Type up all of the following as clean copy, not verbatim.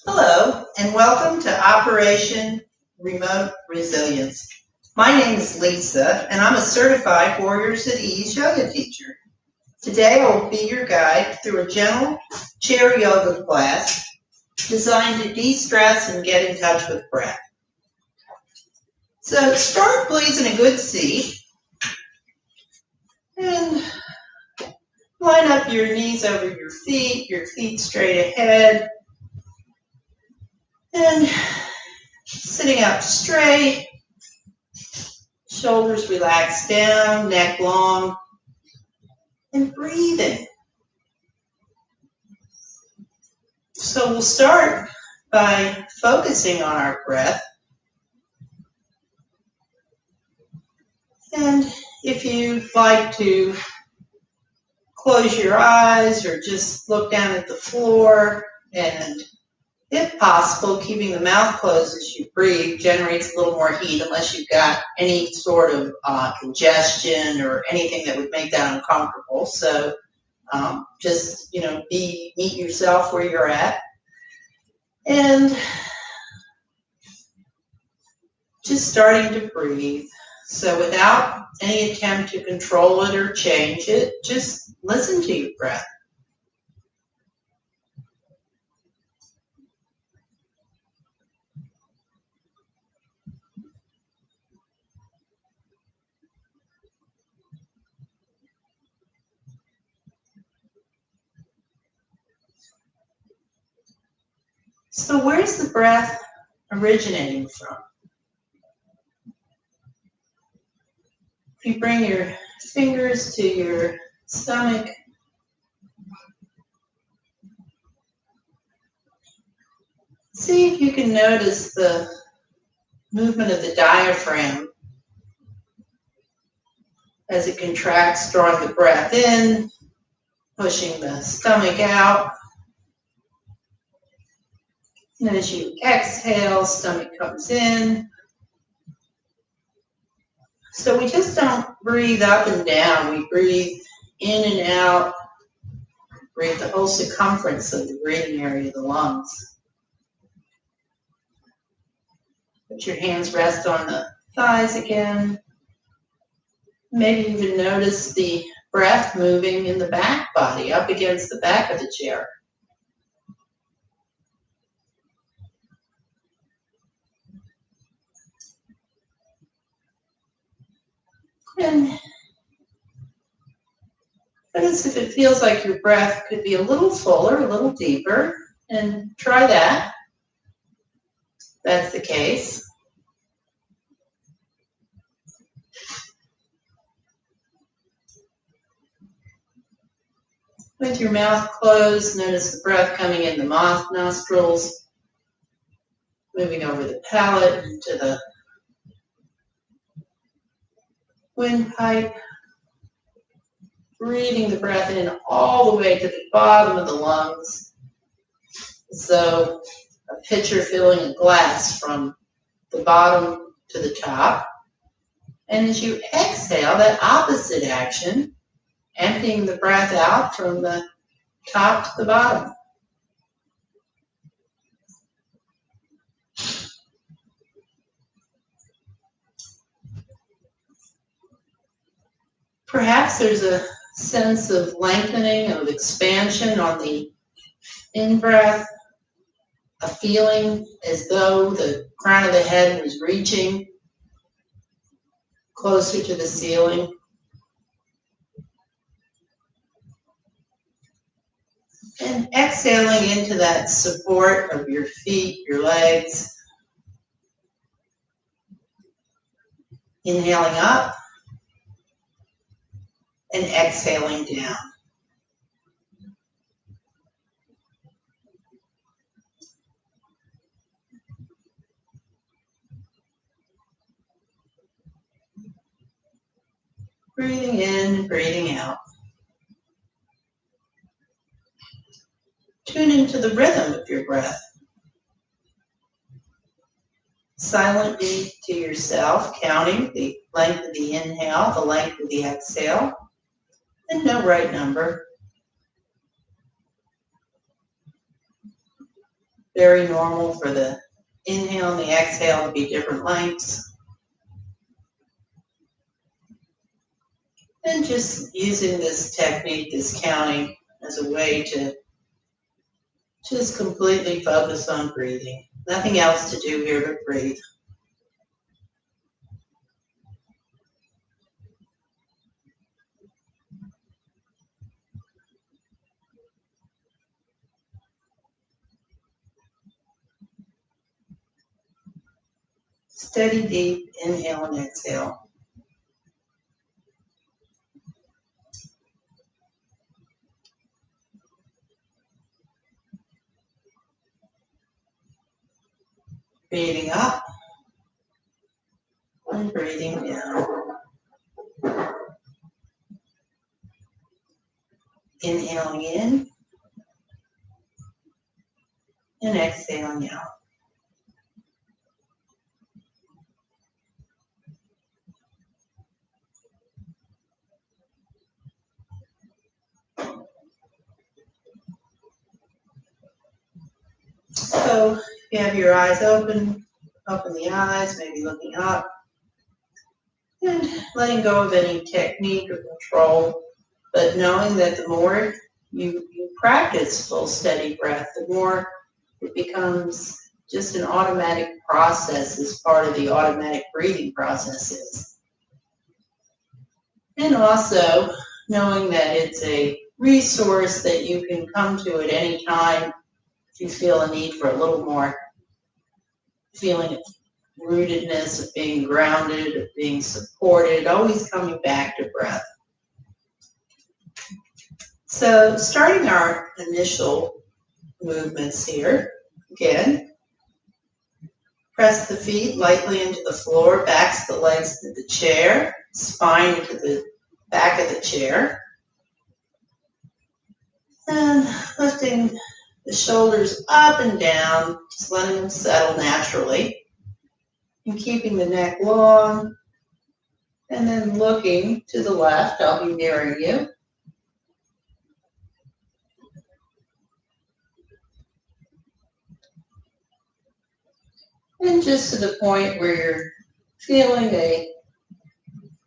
Hello, and welcome to Operation Remote Resilience. My name is Lisa, and I'm a certified Warriors at Ease yoga teacher. Today, I will be your guide through a gentle chair yoga class designed to de-stress and get in touch with breath. So start please in a good seat, and line up your knees over your feet straight ahead, and sitting up straight, shoulders relaxed down, neck long, and breathing. So we'll start by focusing on our breath. And if you'd like to close your eyes or just look down at the floor, and if possible, keeping the mouth closed as you breathe generates a little more heat unless you've got any sort of congestion or anything that would make that uncomfortable. So just, meet yourself where you're at. And just starting to breathe. So without any attempt to control it or change it, just listen to your breath. So where's the breath originating from? If you bring your fingers to your stomach, see if you can notice the movement of the diaphragm as it contracts, drawing the breath in, pushing the stomach out. And as you exhale, stomach comes in. So we just don't breathe up and down. We breathe in and out. Breathe the whole circumference of the breathing area of the lungs. Let your hands rest on the thighs again. Maybe even notice the breath moving in the back body, up against the back of the chair. And notice if it feels like your breath could be a little fuller, a little deeper, and try that. If that's the case. With your mouth closed, notice the breath coming in the nostrils, moving over the palate into the windpipe, breathing the breath in all the way to the bottom of the lungs, as though a pitcher filling a glass from the bottom to the top. And as you exhale, that opposite action, emptying the breath out from the top to the bottom. Perhaps there's a sense of lengthening, of expansion on the in-breath, a feeling as though the crown of the head was reaching closer to the ceiling. And exhaling into that support of your feet, your legs. Inhaling up and exhaling down. Breathing in, breathing out. Tune into the rhythm of your breath. Silently to yourself, counting the length of the inhale, the length of the exhale, and no right number. Very normal for the inhale and the exhale to be different lengths. And just using this technique, this counting, as a way to just completely focus on breathing. Nothing else to do here but breathe. Steady, deep inhale and exhale. Breathing up and breathing down. Inhaling in and exhaling out. So if you have your eyes open, open the eyes, maybe looking up, and letting go of any technique or control, but knowing that the more you practice full steady breath, the more it becomes just an automatic process as part of the automatic breathing processes. And also knowing that it's a resource that you can come to at any time if you feel a need for a little more feeling of rootedness, of being grounded, of being supported, always coming back to breath. So starting our initial movements here, again, press the feet lightly into the floor, backs the legs to the chair, spine into the back of the chair, and lifting the shoulders up and down, just letting them settle naturally, and keeping the neck long, and then looking to the left. I'll be nearing you. And just to the point where you're feeling a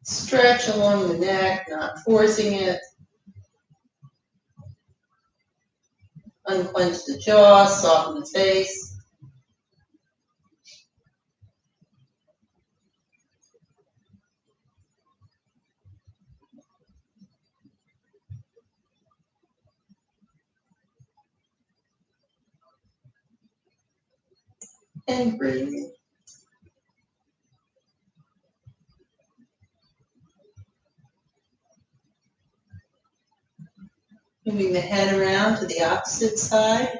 stretch along the neck, not forcing it. Unclench the jaw, soften the face. And breathing. Moving the head around to the opposite side.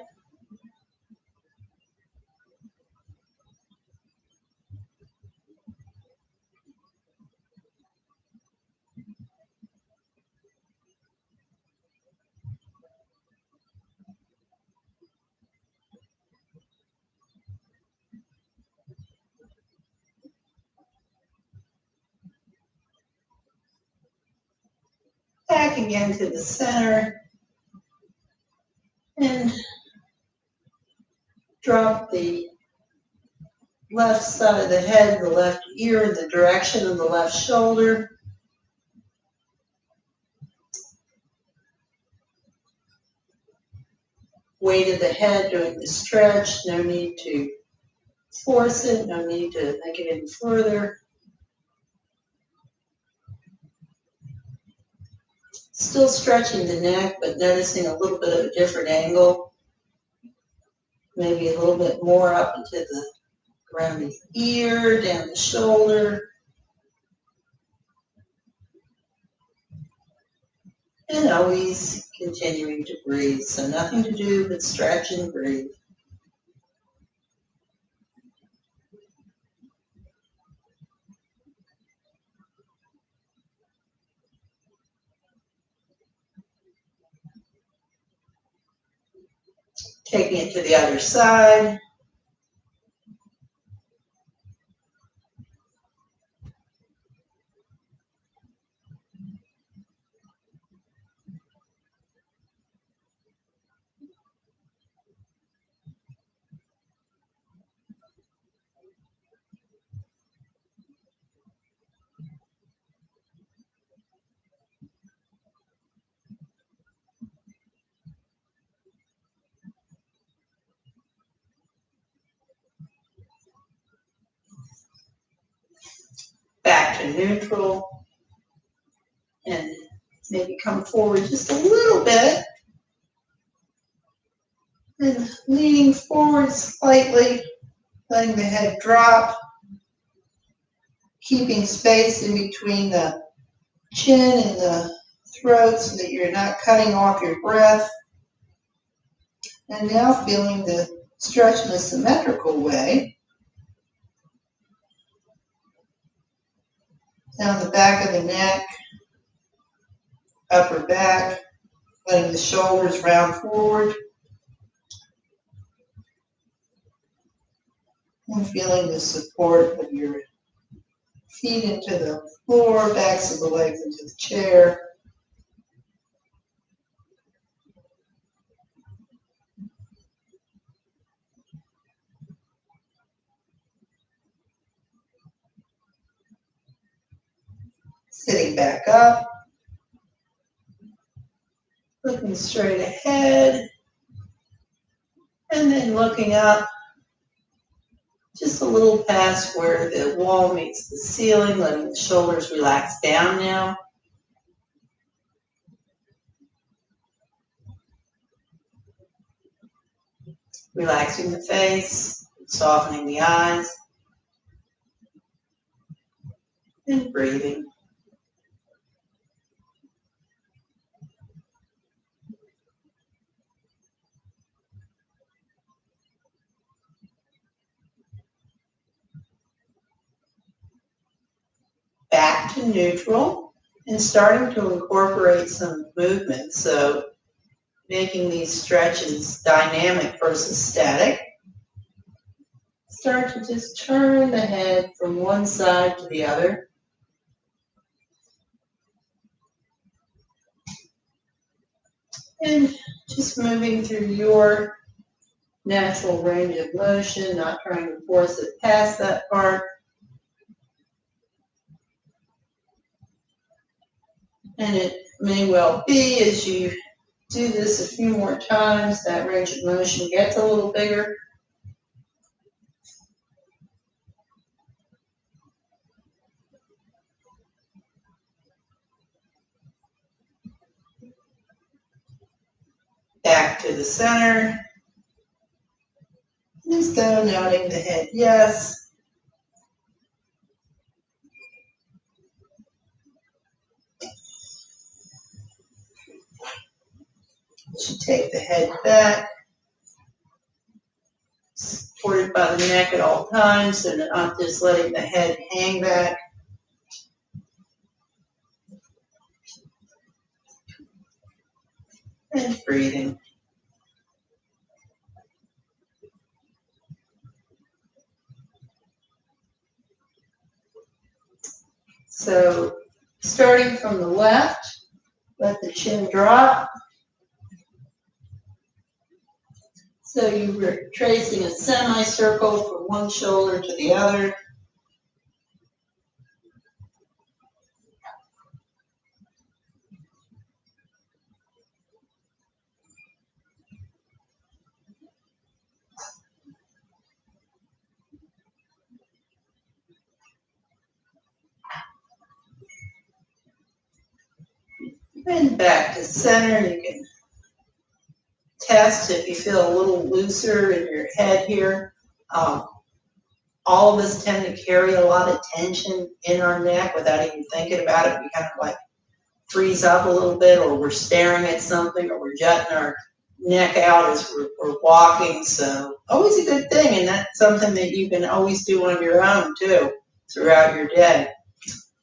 Back again to the center. And drop the left side of the head, the left ear in the direction of the left shoulder. Weight of the head doing the stretch. No need to force it. No need to make it any further. Still stretching the neck, but noticing a little bit of a different angle. Maybe a little bit more up into the around the ear, down the shoulder. And always continuing to breathe. So nothing to do but stretch and breathe. Taking it to the other side. back to neutral, and maybe come forward just a little bit, and leaning forward slightly, letting the head drop, keeping space in between the chin and the throat so that you're not cutting off your breath. And now feeling the stretch in a symmetrical way. Down the back of the neck, upper back, letting the shoulders round forward. And feeling the support of your feet into the floor, backs of the legs into the chair. Sitting back up, looking straight ahead, and then looking up just a little past where the wall meets the ceiling, letting the shoulders relax down now. Relaxing the face, softening the eyes, and breathing. Back to neutral and starting to incorporate some movement. So making these stretches dynamic versus static. Start to just turn the head from one side to the other. And just moving through your natural range of motion, not trying to force it past that part. And it may well be as you do this a few more times, that range of motion gets a little bigger. Back to the center. Just go nodding the head yes. You should take the head back, supported by the neck at all times, and not just letting the head hang back. And breathing. So starting from the left, let the chin drop. So you're tracing a semicircle from one shoulder to the other. And back to center. You can test if you feel a little looser in your head here. All of us tend to carry a lot of tension in our neck without even thinking about it. We kind of like freeze up a little bit, or we're staring at something, or we're jutting our neck out as we're walking. So always a good thing, and that's something that you can always do on your own too throughout your day.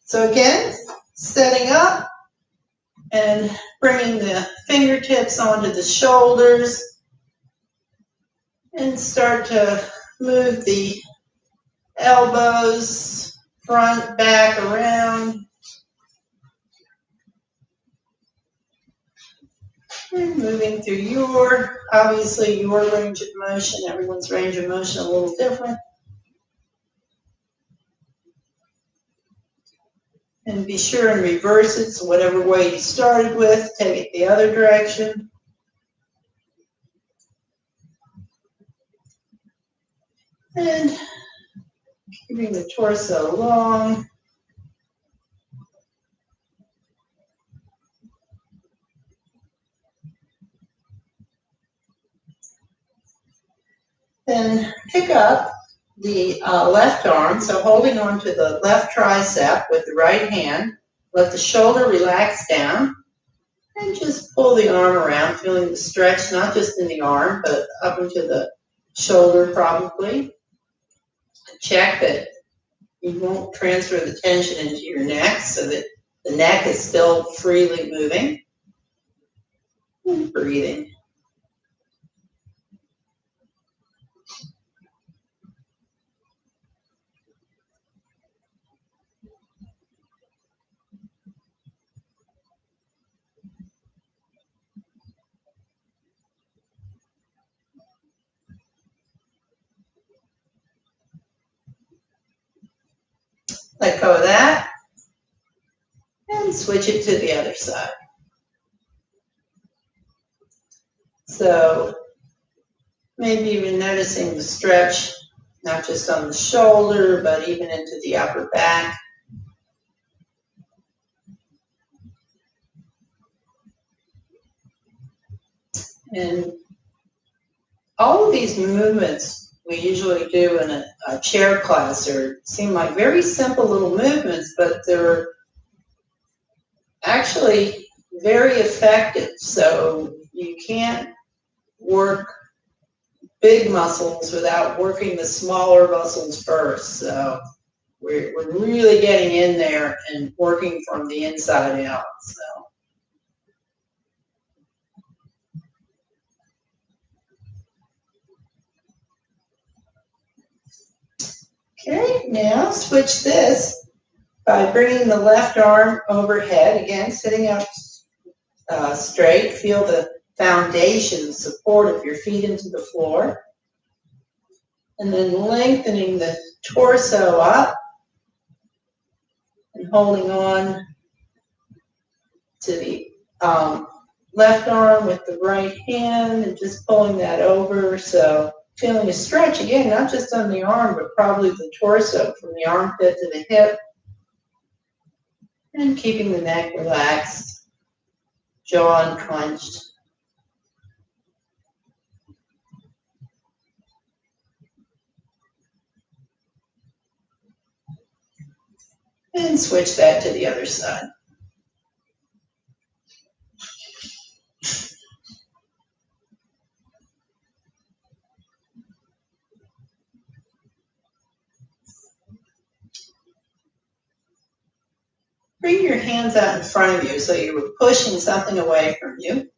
So again, setting up and bringing the fingertips onto the shoulders, and start to move the elbows front, back, around. And moving through obviously your range of motion. Everyone's range of motion a little different. And be sure and reverse it, so whatever way you started with, take it the other direction. And keeping the torso long, Then pick up the left arm, so holding on to the left tricep with the right hand, let the shoulder relax down, and just pull the arm around, feeling the stretch, not just in the arm, but up into the shoulder probably. Check that you won't transfer the tension into your neck so that the neck is still freely moving. And breathing. Let go of that and switch it to the other side. So maybe even noticing the stretch, not just on the shoulder, but even into the upper back. And all of these movements we usually do in a chair class seem like very simple little movements, but they're actually very effective. So you can't work big muscles without working the smaller muscles first. So we're really getting in there and working from the inside out. Okay, now switch this by bringing the left arm overhead, again sitting up straight. Feel the foundation, support of your feet into the floor. And then lengthening the torso up and holding on to the left arm with the right hand and just pulling that over. So feeling a stretch, again, not just on the arm, but probably the torso from the armpit to the hip. And keeping the neck relaxed, jaw unclenched. And switch that to the other side. Bring your hands out in front of you so you were pushing something away from you.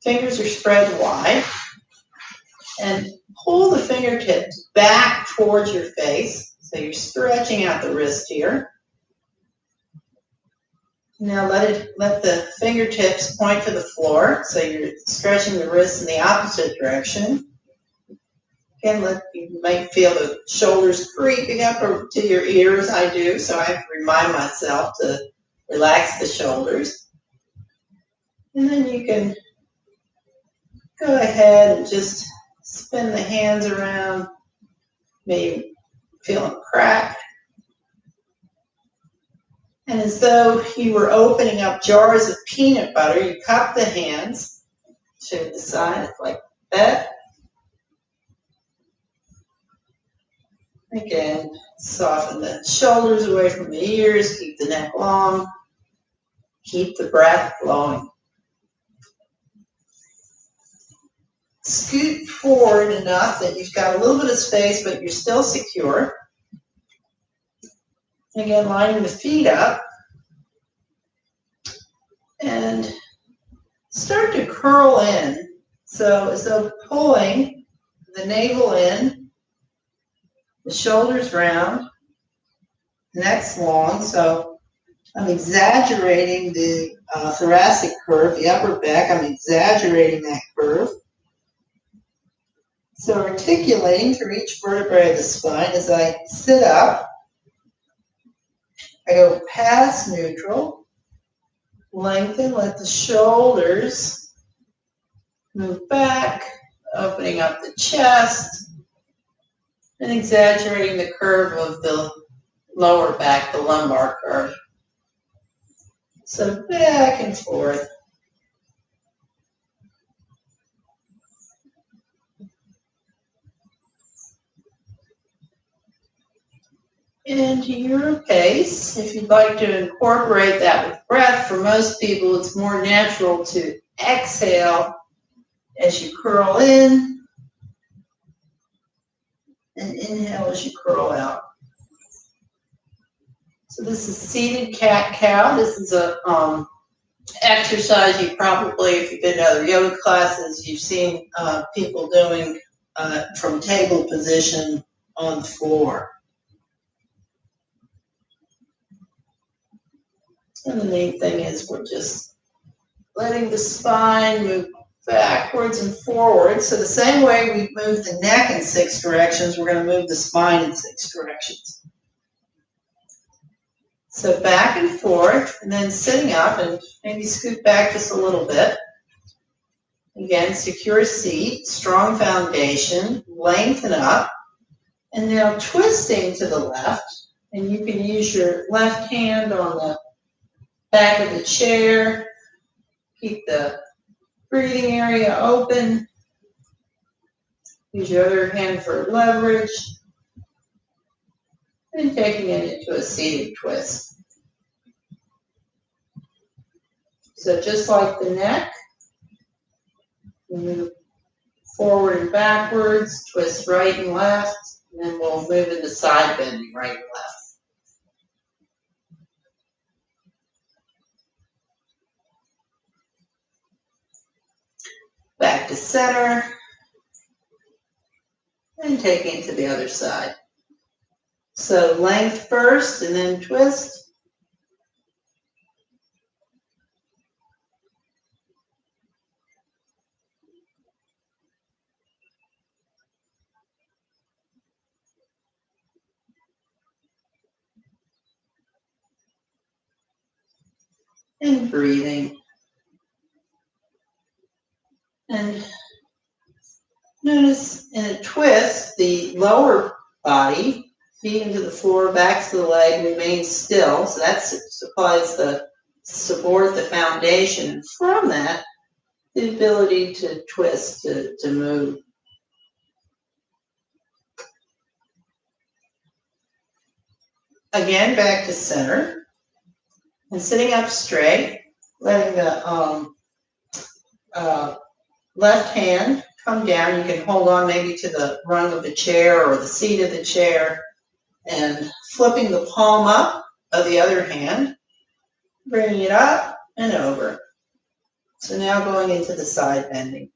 Fingers are spread wide. And pull the fingertips back towards your face. So you're stretching out the wrist here. Now let the fingertips point to the floor. So you're stretching the wrists in the opposite direction. Again, you might feel the shoulders creeping up to your ears. I do, so I have to remind myself to relax the shoulders. And then you can go ahead and just spin the hands around, maybe feeling crack. And as though you were opening up jars of peanut butter, you cup the hands to the side like that. Again, soften the shoulders away from the ears, keep the neck long, keep the breath flowing. Scoot forward enough that you've got a little bit of space, but you're still secure. Again, lining the feet up. And start to curl in. So as though pulling the navel in, the shoulders round, neck's long. So I'm exaggerating the thoracic curve, the upper back. I'm exaggerating that curve. So articulating through each vertebrae of the spine as I sit up. I go past neutral, lengthen, let the shoulders move back, opening up the chest, and exaggerating the curve of the lower back, the lumbar curve. So back and forth. into your pace. If you'd like to incorporate that with breath, for most people it's more natural to exhale as you curl in and inhale as you curl out. So this is seated cat-cow. This is a exercise you probably, if you've been to other yoga classes, you've seen people doing from table position on the floor. And the neat thing is we're just letting the spine move backwards and forwards. So the same way we move the neck in 6 directions, we're going to move the spine in 6 directions. So back and forth, and then sitting up and maybe scoot back just a little bit. Again, secure seat, strong foundation, lengthen up, and now twisting to the left. And you can use your left hand on the back of the chair. Keep the breathing area open. Use your other hand for leverage. And taking it into a seated twist. So just like the neck, move forward and backwards, twist right and left, and then we'll move into side bending right and left. Back to center, and taking it to the other side. So length first, and then twist. And breathing. And notice in a twist, the lower body, feet into the floor, backs to the leg, remains still. So that supplies the support, the foundation. And from that, the ability to twist, to move. Again, back to center. And sitting up straight, letting the left hand come down. You can hold on maybe to the rung of the chair or the seat of the chair, and flipping the palm up of the other hand, bringing it up and over. So now going into the side bending.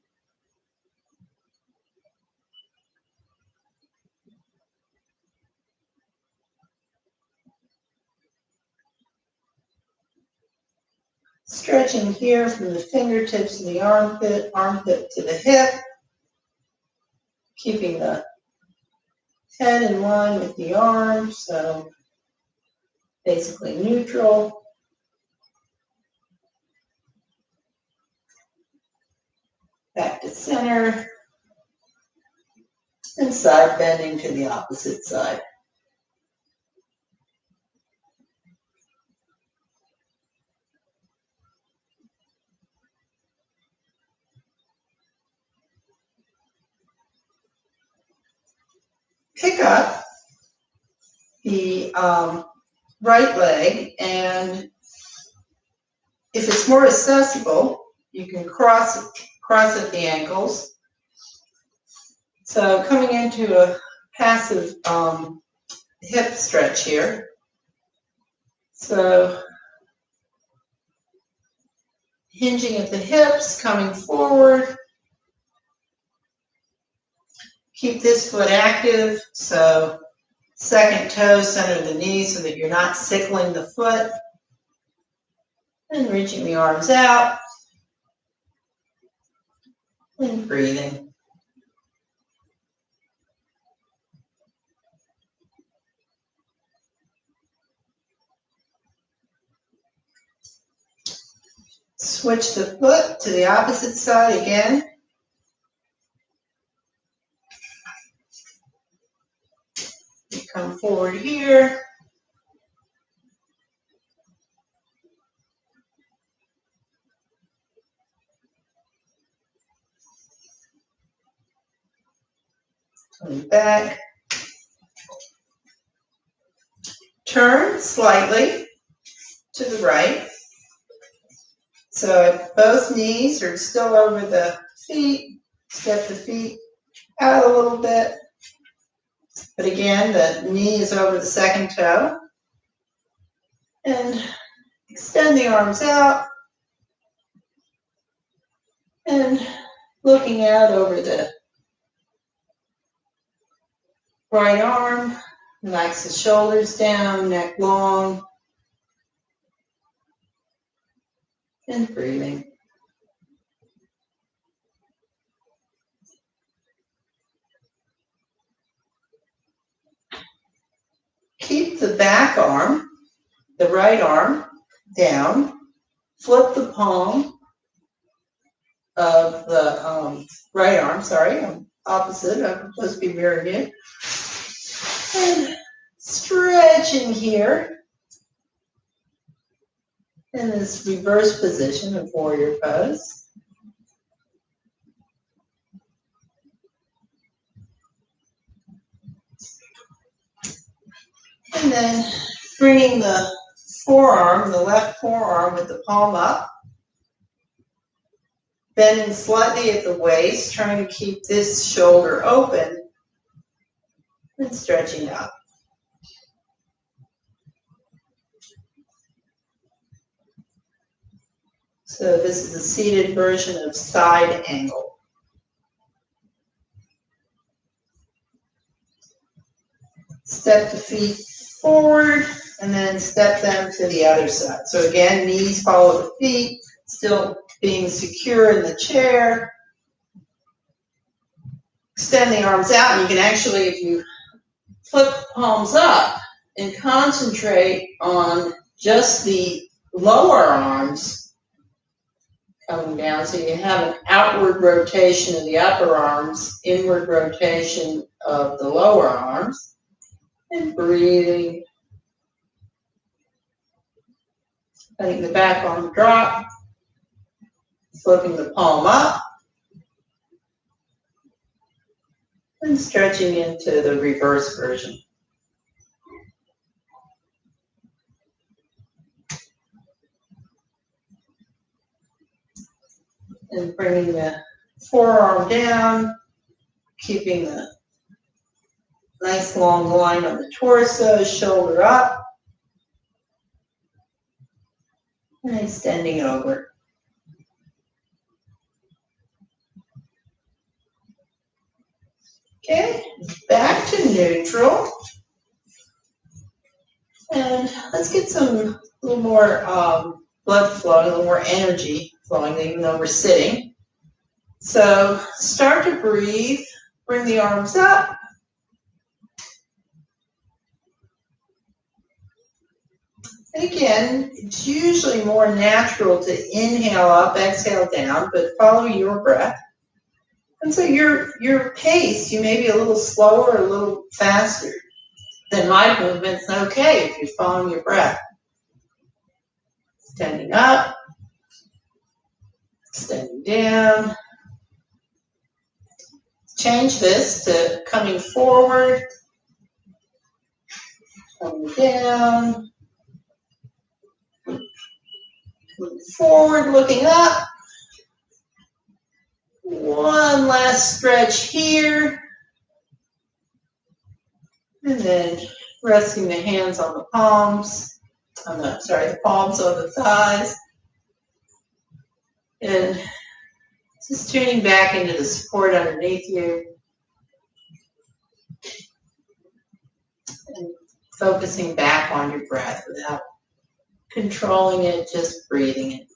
Stretching here from the fingertips to the armpit, armpit to the hip, keeping the head in line with the arms, so basically neutral. Back to center, and side bending to the opposite side. Pick up the right leg, and if it's more accessible, you can cross at the ankles. So coming into a passive hip stretch here. So hinging at the hips, coming forward. Keep this foot active, so second toe center the knee so that you're not sickling the foot. And reaching the arms out. And breathing. Switch the foot to the opposite side again. You come forward here. Coming back. Turn slightly to the right. So if both knees are still over the feet, step the feet out a little bit. But again, the knee is over the second toe. And extend the arms out. And looking out over the right arm. Relax the shoulders down, neck long. And breathing. Keep the back arm, the right arm, down. Flip the palm of the right arm, sorry, I'm opposite, I'm supposed to be mirroring it. And stretching here in this reverse position of warrior pose. And then bringing the forearm, the left forearm with the palm up, bending slightly at the waist, trying to keep this shoulder open and stretching up. So this is a seated version of side angle. Step the feet forward and then step them to the other side. So again, knees follow the feet, still being secure in the chair. Extend the arms out, and you can actually, if you flip the palms up and concentrate on just the lower arms coming down, so you have an outward rotation of the upper arms, inward rotation of the lower arms, and breathing. Letting the back arm drop, flipping the palm up, and stretching into the reverse version. And bringing the forearm down, keeping the nice long line on the torso, shoulder up, and extending over. Okay, back to neutral. And let's get a little more blood flowing, a little more energy flowing, even though we're sitting. So start to breathe, bring the arms up. And again, it's usually more natural to inhale up, exhale down, but follow your breath. And so your pace, you may be a little slower, a little faster than my movements. Okay, if you're following your breath. Extending up, extending down. Change this to coming forward, coming down, moving forward, looking up. One last stretch here. And then resting the hands on the palms, the palms on the thighs. And just tuning back into the support underneath you. And focusing back on your breath without controlling it, just breathing it.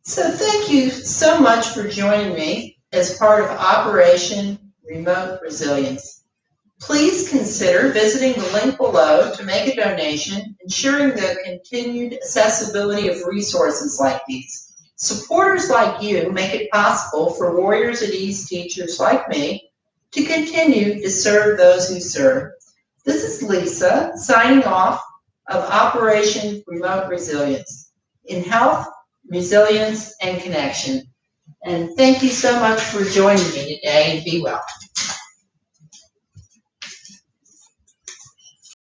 So thank you so much for joining me as part of Operation Remote Resilience. Please consider visiting the link below to make a donation, ensuring the continued accessibility of resources like these. Supporters like you make it possible for Warriors at Ease teachers like me to continue to serve those who serve. This is Lisa signing off of Operation Remote Resilience in health, resilience, and connection. And thank you so much for joining me today, and be well.